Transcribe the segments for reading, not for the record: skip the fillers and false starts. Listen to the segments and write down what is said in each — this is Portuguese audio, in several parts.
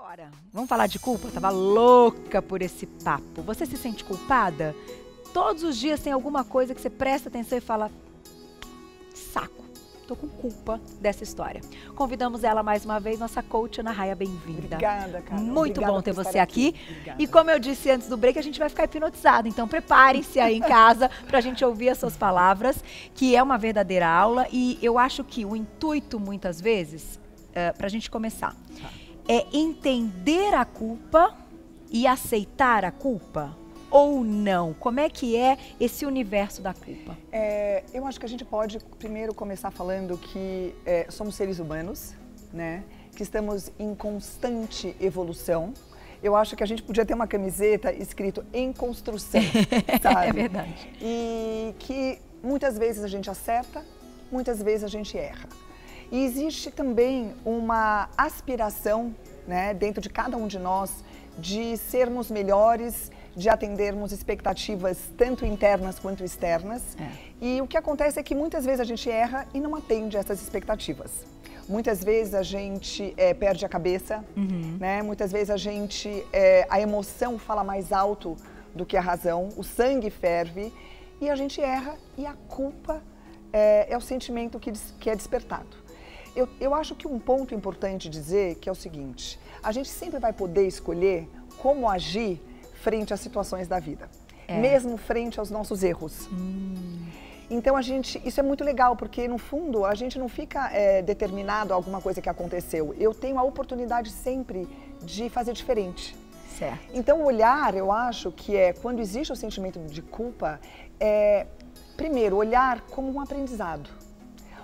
Agora, vamos falar de culpa? Eu tava louca por esse papo. Você se sente culpada? Todos os dias tem alguma coisa que você presta atenção e fala: saco, tô com culpa dessa história. Convidamos ela mais uma vez, nossa coach Ana Raia, bem-vinda. Obrigada, cara. Muito Obrigada bom ter por você estar aqui. Obrigada. E como eu disse antes do break, a gente vai ficar hipnotizado. Então preparem-se aí em casa pra gente ouvir as suas palavras, que é uma verdadeira aula. E eu acho que o intuito, muitas vezes, pra gente começar, é entender a culpa e aceitar a culpa ou não? Como é que é esse universo da culpa? Eu acho que a gente pode primeiro começar falando que somos seres humanos, né? Que estamos em constante evolução. Eu acho que a gente podia ter uma camiseta escrito em construção, sabe? É verdade. E que muitas vezes a gente acerta, muitas vezes a gente erra. E existe também uma aspiração, né, dentro de cada um de nós, de sermos melhores, de atendermos expectativas tanto internas quanto externas. E o que acontece é que muitas vezes a gente erra e não atende essas expectativas. Muitas vezes a gente perde a cabeça, né? Muitas vezes a emoção fala mais alto do que a razão, o sangue ferve e a gente erra e a culpa é o sentimento que é despertado. Eu acho que um ponto importante dizer que é o seguinte: a gente sempre vai poder escolher como agir frente às situações da vida, mesmo frente aos nossos erros. Então isso é muito legal, porque no fundo a gente não fica determinado a alguma coisa que aconteceu. Eu tenho a oportunidade sempre de fazer diferente. Certo. Então olhar, eu acho que quando existe o sentimento de culpa, primeiro olhar como um aprendizado.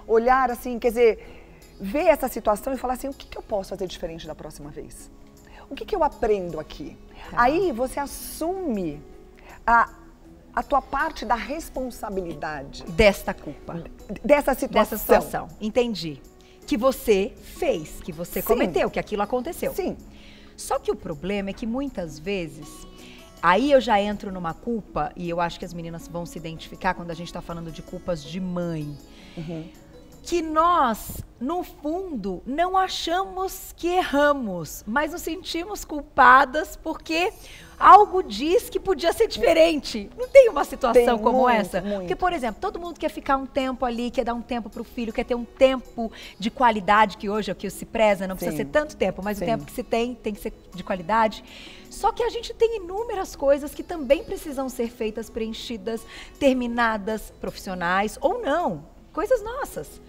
Olhar assim, quer dizer, ver essa situação e falar assim: o que eu posso fazer diferente da próxima vez? O que eu aprendo aqui? Tá. Aí você assume a tua parte da responsabilidade. Desta culpa. Dessa situação. Dessa situação. Entendi. Que você fez, que você cometeu, que aquilo aconteceu. Sim. Só que o problema é que muitas vezes, aí eu já entro numa culpa, e eu acho que as meninas vão se identificar quando a gente tá falando de culpas de mãe. Que nós, no fundo, não achamos que erramos, mas nos sentimos culpadas porque algo diz que podia ser diferente. Não tem uma situação como essa? Porque, por exemplo, todo mundo quer ficar um tempo ali, quer dar um tempo pro filho, quer ter um tempo de qualidade, que hoje é o que se preza, não precisa ser tanto tempo, mas o tempo que se tem que ser de qualidade. Só que a gente tem inúmeras coisas que também precisam ser feitas, preenchidas, terminadas, profissionais ou não. Coisas nossas.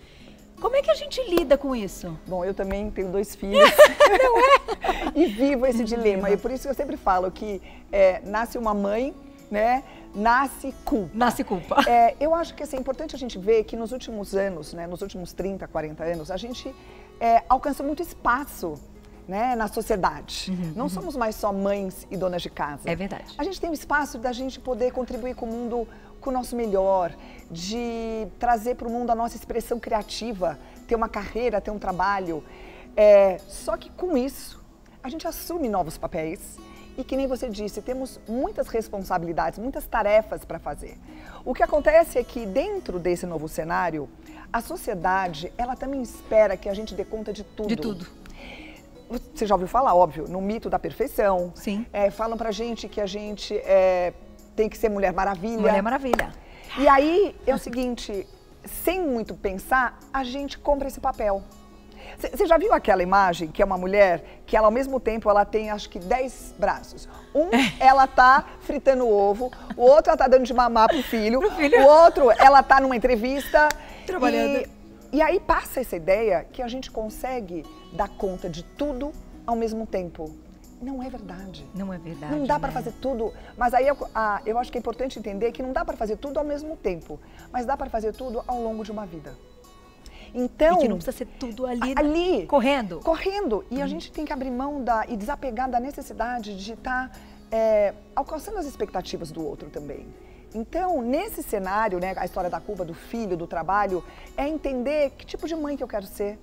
Como é que a gente lida com isso? Bom, eu também tenho 2 filhos. Não é? E vivo esse dilema. E por isso que eu sempre falo que nasce uma mãe, né? Nasce culpa. Nasce culpa. Eu acho que assim, é importante a gente ver que nos últimos anos, né? Nos últimos 30, 40 anos, a gente alcançou muito espaço, né, na sociedade. Não somos mais só mães e donas de casa. É verdade. A gente tem um espaço da gente poder contribuir com o mundo com o nosso melhor, de trazer para o mundo a nossa expressão criativa, ter uma carreira, ter um trabalho. Só que com isso, a gente assume novos papéis e, que nem você disse, temos muitas responsabilidades, muitas tarefas para fazer. O que acontece é que dentro desse novo cenário, a sociedade, ela também espera que a gente dê conta de tudo. De tudo. Você já ouviu falar, óbvio, no mito da perfeição. Sim. Falam pra gente que a gente tem que ser Mulher Maravilha. Mulher Maravilha. E aí é o seguinte, sem muito pensar, a gente compra esse papel. Você já viu aquela imagem que é uma mulher que ela ao mesmo tempo ela tem acho que 10 braços. Ela tá fritando o ovo, o outro ela tá dando de mamar pro filho, o outro ela tá numa entrevista. Trabalhando. E aí passa essa ideia que a gente consegue dar conta de tudo ao mesmo tempo. Não é verdade. Não é verdade. Não dá para fazer tudo. Mas aí eu acho que é importante entender que não dá para fazer tudo ao mesmo tempo, mas dá para fazer tudo ao longo de uma vida. Então, e que não precisa ser tudo ali correndo. Correndo. E a gente tem que abrir mão e desapegar da necessidade de estar alcançando as expectativas do outro também. Então, nesse cenário, né, a história da culpa, do filho, do trabalho, é entender que tipo de mãe que eu quero ser.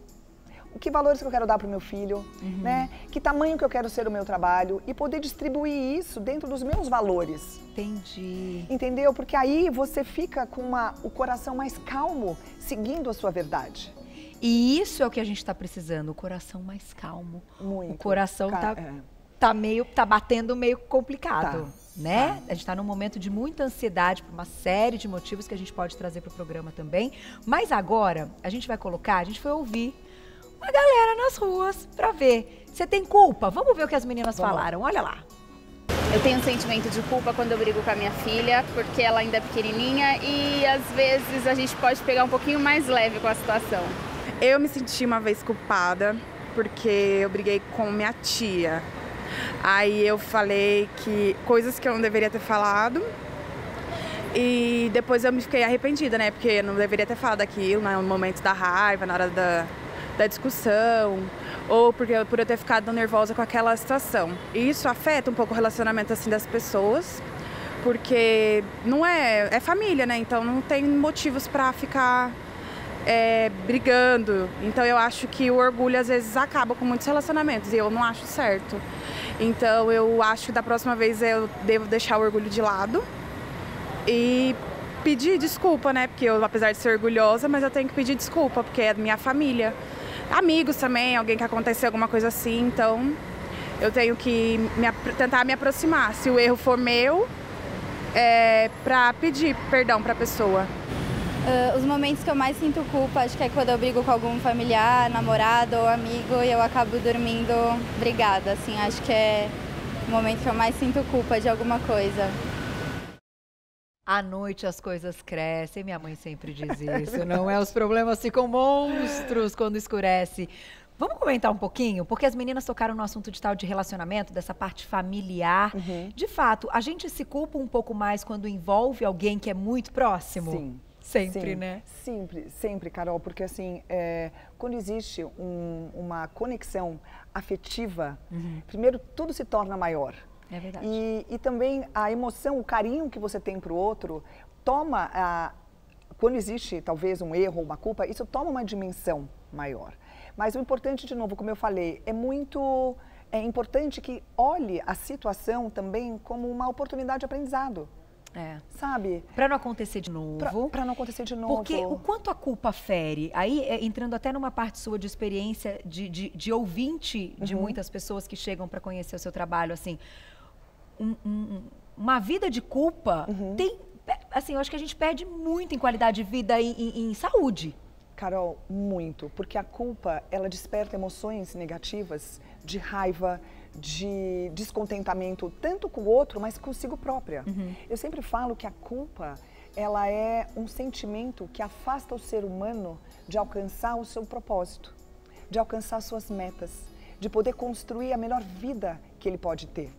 Que valores que eu quero dar para o meu filho, né? Que tamanho que eu quero ser o meu trabalho e poder distribuir isso dentro dos meus valores. Entendi. Entendeu? Porque aí você fica com o coração mais calmo, seguindo a sua verdade. E isso é o que a gente está precisando, o coração mais calmo. Muito. O coração tá batendo meio complicado, né? A gente está num momento de muita ansiedade por uma série de motivos que a gente pode trazer para o programa também. Mas agora, a gente vai foi ouvir uma galera nas ruas para ver. Você tem culpa? Vamos ver o que as meninas falaram, olha lá. Eu tenho um sentimento de culpa quando eu brigo com a minha filha, porque ela ainda é pequenininha e às vezes a gente pode pegar um pouquinho mais leve com a situação. Eu me senti uma vez culpada porque eu briguei com minha tia. Aí eu falei que coisas que eu não deveria ter falado e depois eu me fiquei arrependida, né? Porque eu não deveria ter falado aquilo no momento da raiva, na hora da discussão, ou por eu ter ficado nervosa com aquela situação. E isso afeta um pouco o relacionamento assim das pessoas, porque não é família, né? Então não tem motivos para ficar brigando. Então eu acho que o orgulho às vezes acaba com muitos relacionamentos e eu não acho certo. Então eu acho que da próxima vez eu devo deixar o orgulho de lado e pedir desculpa, né? Porque eu, apesar de ser orgulhosa, mas eu tenho que pedir desculpa, porque é minha família. Amigos também, alguém que aconteceu alguma coisa assim, então eu tenho que tentar me aproximar. Se o erro for meu, para pedir perdão para a pessoa. Os momentos que eu mais sinto culpa, acho que é quando eu brigo com algum familiar, namorado ou amigo e eu acabo dormindo brigada, assim, acho que é o momento que eu mais sinto culpa de alguma coisa. À noite as coisas crescem, minha mãe sempre diz isso, não é? Os problemas ficam monstros quando escurece. Vamos comentar um pouquinho? Porque as meninas tocaram no assunto de tal de relacionamento, dessa parte familiar. De fato, a gente se culpa um pouco mais quando envolve alguém que é muito próximo? Sim. Sempre, né? Sempre, Carol, porque assim, quando existe uma conexão afetiva, primeiro tudo se torna maior. É verdade. E também a emoção, o carinho que você tem para o outro, quando existe talvez um erro ou uma culpa, isso toma uma dimensão maior. Mas o importante, de novo, como eu falei, é importante que olhe a situação também como uma oportunidade de aprendizado. Sabe? Para não acontecer de novo. Para não acontecer de novo. Porque o quanto a culpa fere, aí entrando até numa parte sua de experiência de ouvinte de muitas pessoas que chegam para conhecer o seu trabalho, assim, uma vida de culpa tem, assim, eu acho que a gente perde muito em qualidade de vida em saúde. Carol, muito, porque a culpa, ela desperta emoções negativas de raiva, de descontentamento, tanto com o outro, mas consigo própria. Eu sempre falo que a culpa, ela é um sentimento que afasta o ser humano de alcançar o seu propósito, de alcançar suas metas, de poder construir a melhor vida que ele pode ter.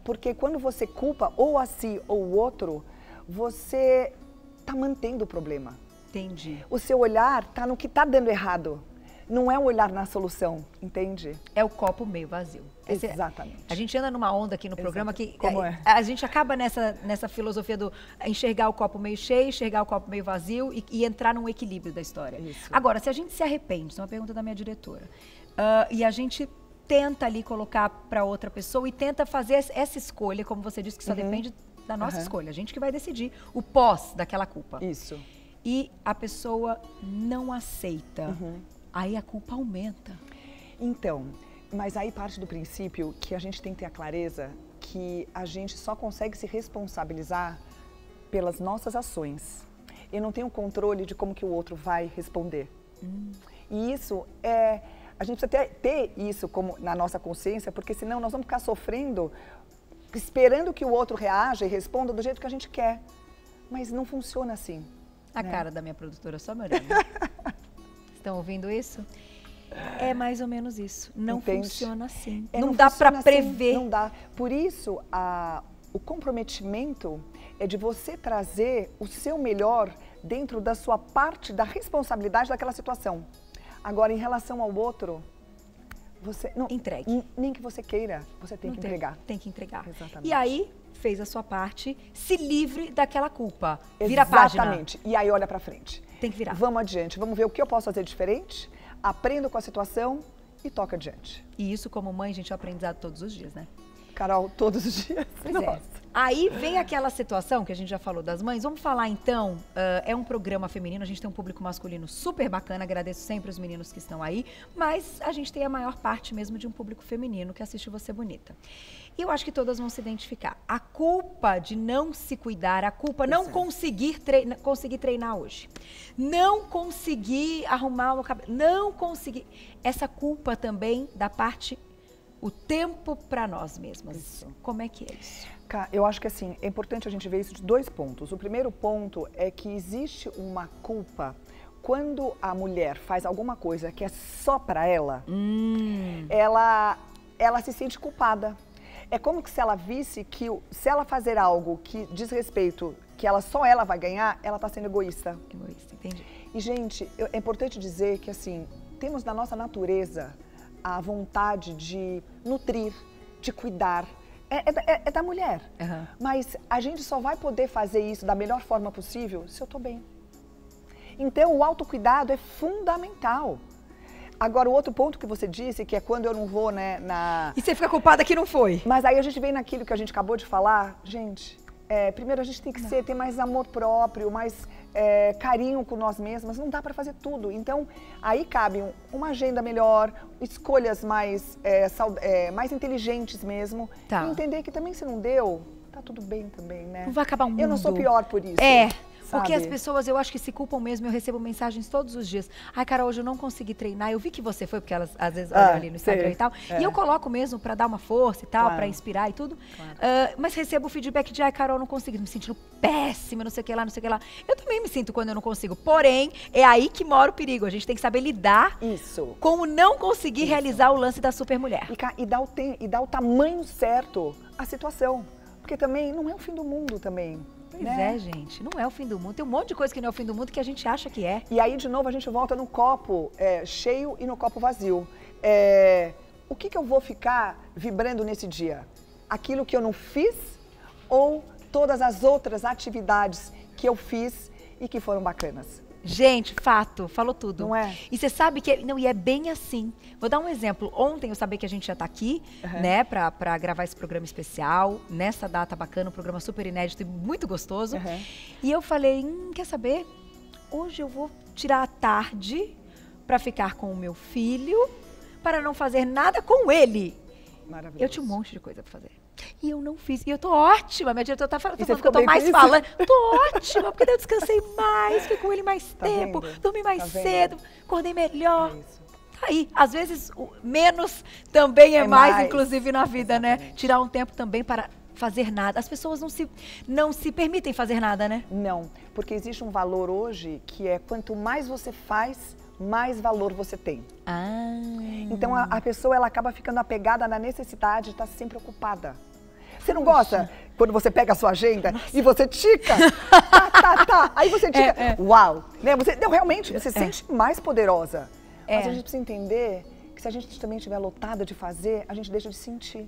Porque quando você culpa ou a si ou o outro, você está mantendo o problema. Entendi. O seu olhar está no que está dando errado. Não é o olhar na solução, entende? É o copo meio vazio. Exatamente. A gente anda numa onda aqui no programa que Como a gente acaba nessa filosofia do enxergar o copo meio cheio, enxergar o copo meio vazio e entrar num equilíbrio da história. Isso. Agora, se a gente se arrepende, isso é uma pergunta da minha diretora, e a gente tenta ali colocar para outra pessoa e tenta fazer essa escolha, como você disse, que só depende da nossa escolha, a gente que vai decidir o pós daquela culpa. Isso. E a pessoa não aceita, aí a culpa aumenta. Então, mas aí parte do princípio que a gente tem que ter a clareza que a gente só consegue se responsabilizar pelas nossas ações. Eu não tenho controle de como que o outro vai responder. E isso a gente precisa ter isso como na nossa consciência, porque senão nós vamos ficar sofrendo, esperando que o outro reaja e responda do jeito que a gente quer. Mas não funciona assim. A cara da minha produtora só me olhando. Estão ouvindo isso? É mais ou menos isso. Não funciona assim. Não dá para prever. Não dá. Por isso, o comprometimento é de você trazer o seu melhor dentro da sua parte da responsabilidade daquela situação. Agora, em relação ao outro, você não entregue. Nem que você queira, você tem que entregar. Tem que entregar. Exatamente. E aí, fez a sua parte, se livre daquela culpa. Vira a página. Exatamente. E aí olha pra frente. Tem que virar. Vamos adiante, vamos ver o que eu posso fazer diferente, aprendo com a situação e toca adiante. E isso, como mãe, gente, é um aprendizado todos os dias, né? Carol, todos os dias. Pois Nossa. é. Aí vem aquela situação que a gente já falou das mães. Vamos falar então, é um programa feminino, a gente tem um público masculino super bacana, agradeço sempre os meninos que estão aí, mas a gente tem a maior parte mesmo de um público feminino que assiste Você Bonita. E eu acho que todas vão se identificar. A culpa de não se cuidar, a culpa não conseguir treinar hoje, não conseguir arrumar o cabelo, não conseguir. Essa culpa também da parte, o tempo para nós mesmas. Isso. Como é que é isso? Eu acho que assim, é importante a gente ver isso de 2 pontos. O primeiro ponto é que existe uma culpa quando a mulher faz alguma coisa que é só para ela, ela se sente culpada. É como se ela visse que se ela fazer algo que diz respeito, que só ela vai ganhar, ela está sendo egoísta. Egoísta, entendi. E, gente, é importante dizer que, assim, temos na nossa natureza a vontade de nutrir, de cuidar. É da mulher. Uhum. Mas a gente só vai poder fazer isso da melhor forma possível se eu estou bem. Então, o autocuidado é fundamental. Agora, o outro ponto que você disse, que é quando eu não vou, né, E você fica culpada que não foi. Mas aí a gente vem naquilo que a gente acabou de falar. Gente, primeiro a gente tem que ter mais amor próprio, mais carinho com nós mesmas. Não dá para fazer tudo. Então, aí cabe uma agenda melhor, escolhas mais inteligentes mesmo. Tá. E entender que também se não deu, tá tudo bem também, né? Não vai acabar o mundo. Eu não sou pior por isso. Porque as pessoas, eu acho que se culpam mesmo. Eu recebo mensagens todos os dias. Ai, Carol, hoje eu não consegui treinar. Eu vi que você foi, porque elas às vezes olham ali no Instagram e tal. E eu coloco mesmo pra dar uma força e tal, pra inspirar e tudo. Mas recebo o feedback de, ai, Carol, não consegui, me sentindo péssima, não sei o que lá, não sei o que lá. Eu também me sinto quando eu não consigo. Porém, é aí que mora o perigo. A gente tem que saber lidar com o não conseguir realizar o lance da super mulher. E dar o tamanho certo à situação. Porque também não é o fim do mundo também. Pois é, gente, não é o fim do mundo. Tem um monte de coisa que não é o fim do mundo que a gente acha que é. E aí, de novo, a gente volta no copo cheio e no copo vazio. O que eu vou ficar vibrando nesse dia? Aquilo que eu não fiz ou todas as outras atividades que eu fiz e que foram bacanas? Gente, fato, falou tudo. Não é? E você sabe que, e é bem assim. Vou dar um exemplo. Ontem eu sabia que a gente já tá aqui, né, pra gravar esse programa especial, nessa data bacana, um programa super inédito e muito gostoso. E eu falei, quer saber? Hoje eu vou tirar a tarde pra ficar com o meu filho, para não fazer nada com ele. Maravilhoso. Eu tinha um monte de coisa pra fazer. E eu não fiz. E eu tô ótima. Minha diretora tá falando que eu tô bem mais falando. Tô ótima, porque daí eu descansei mais, fiquei com ele mais tempo, dormi mais cedo, acordei melhor. Tá aí. Às vezes, menos também é mais, inclusive na vida, né? Tirar um tempo também para fazer nada. As pessoas não se permitem fazer nada, né? Não, porque existe um valor hoje que é quanto mais você faz, mais valor você tem. Então a pessoa ela acaba ficando apegada na necessidade de estar sempre ocupada. Você não gosta quando você pega a sua agenda e você tica? Aí você tica. Uau! Né? Realmente, você se sente mais poderosa. Mas a gente precisa entender que se a gente também estiver lotada de fazer, a gente deixa de sentir.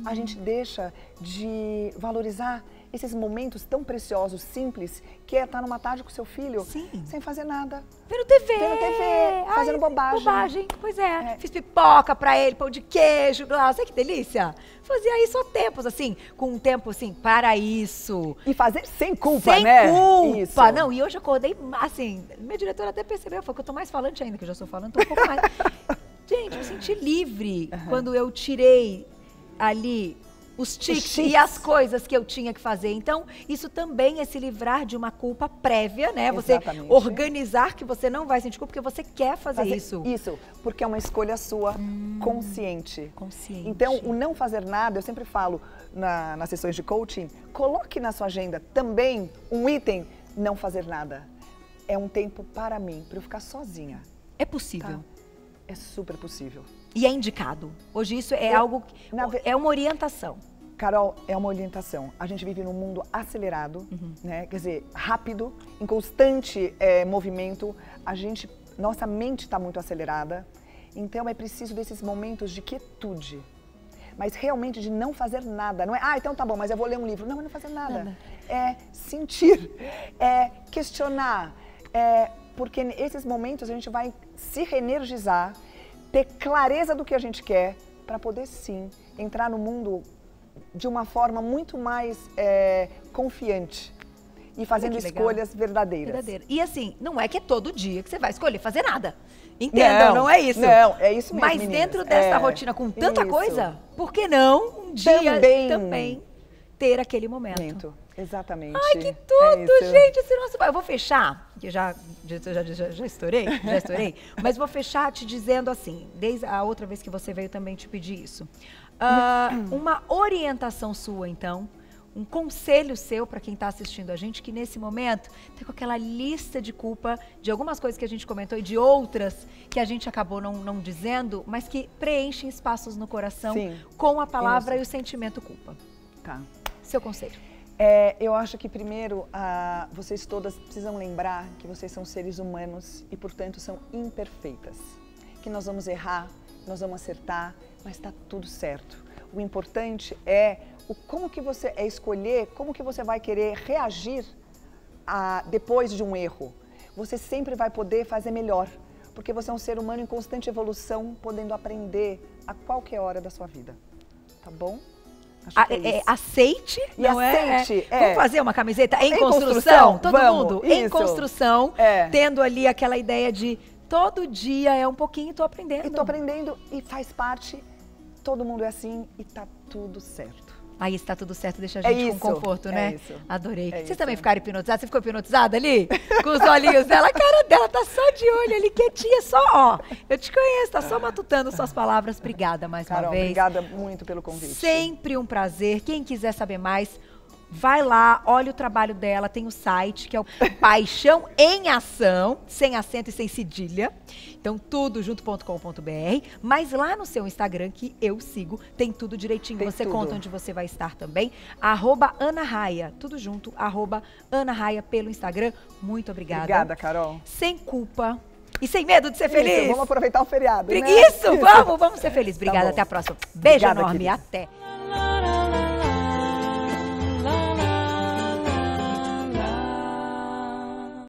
A gente deixa de valorizar esses momentos tão preciosos, simples, que é estar numa tarde com seu filho, sem fazer nada. Vendo TV. Fazendo bobagem. Pois é. Fiz pipoca pra ele, pão de queijo, sabe que delícia? Fazia isso há tempos, assim, com um tempo, assim, para isso. E fazer sem culpa, né? Sem culpa. Isso. Não, e hoje acordei, assim, minha diretora até percebeu, falou que eu tô mais falante ainda, que eu já sou falante, tô um pouco mais. Gente, eu me senti livre quando eu tirei ali os tiques e as coisas que eu tinha que fazer. Então, isso também é se livrar de uma culpa prévia, né? Você organizar que você não vai sentir culpa porque você quer fazer isso. Isso, porque é uma escolha sua consciente. Então, o não fazer nada, eu sempre falo nas sessões de coaching, coloque na sua agenda também um item, não fazer nada. É um tempo para mim, para eu ficar sozinha. É possível. Tá? É super possível. E é indicado. Hoje isso é algo, é uma orientação. Carol, é uma orientação. A gente vive num mundo acelerado, né? Quer dizer, rápido, em constante movimento. Nossa mente está muito acelerada. Então é preciso desses momentos de quietude. Mas realmente de não fazer nada. Não é, então tá bom, mas eu vou ler um livro. Não, mas não fazer nada. É sentir, é questionar. Porque nesses momentos a gente vai se reenergizar, ter clareza do que a gente quer, para poder sim entrar no mundo de uma forma muito mais confiante e fazendo escolhas verdadeiras. E assim, não é que é todo dia que você vai escolher fazer nada. Entendam, não é isso. Não, é isso mesmo, Mas meninas. dentro dessa rotina com tanta coisa, por que não um dia também ter aquele momento? Exatamente. Ai, que tudo, gente. Esse nosso... Eu vou fechar, que já estourei, mas vou fechar te dizendo assim, desde a outra vez que você veio também te pedir isso. Uma orientação sua, então, um conselho seu para quem está assistindo a gente, que nesse momento tem com aquela lista de culpa de algumas coisas que a gente comentou e de outras que a gente acabou não dizendo, mas que preenchem espaços no coração com a palavra e o sentimento culpa. Tá. Seu conselho. Eu acho que primeiro vocês todas precisam lembrar que vocês são seres humanos e, portanto, são imperfeitas. Que nós vamos errar, nós vamos acertar, mas está tudo certo. O importante é como que você escolher, como que você vai querer reagir depois de um erro. Você sempre vai poder fazer melhor, porque você é um ser humano em constante evolução, podendo aprender a qualquer hora da sua vida. Tá bom? Aceite, e não aceite, Vamos fazer uma camiseta em construção? Todo mundo? Isso. Em construção, tendo ali aquela ideia de todo dia é um pouquinho, tô aprendendo. E tô aprendendo e faz parte, todo mundo é assim e tá tudo certo. Aí está tudo certo, deixa a gente com conforto, né? Isso. Adorei. Vocês também ficaram hipnotizados? Você ficou hipnotizada ali? Com os olhinhos dela? A cara dela tá só de olho ali, quietinha, só, ó. Eu te conheço, tá só matutando suas palavras. Obrigada mais uma vez. Obrigada muito pelo convite. Sempre um prazer. Quem quiser saber mais, vai lá, olha o trabalho dela, tem o site, que é o Paixão em Ação, sem acento e sem cedilha. Então, tudo junto.com.br. Mas lá no seu Instagram, que eu sigo, tem tudo direitinho. Você conta onde você vai estar também. @AnaRaia, tudo junto, @AnaRaia pelo Instagram. Muito obrigada. Obrigada, Carol. Sem culpa e sem medo de ser feliz. Vamos aproveitar o feriado, né? Isso, vamos ser felizes. Obrigada, até a próxima. Beijo enorme, até.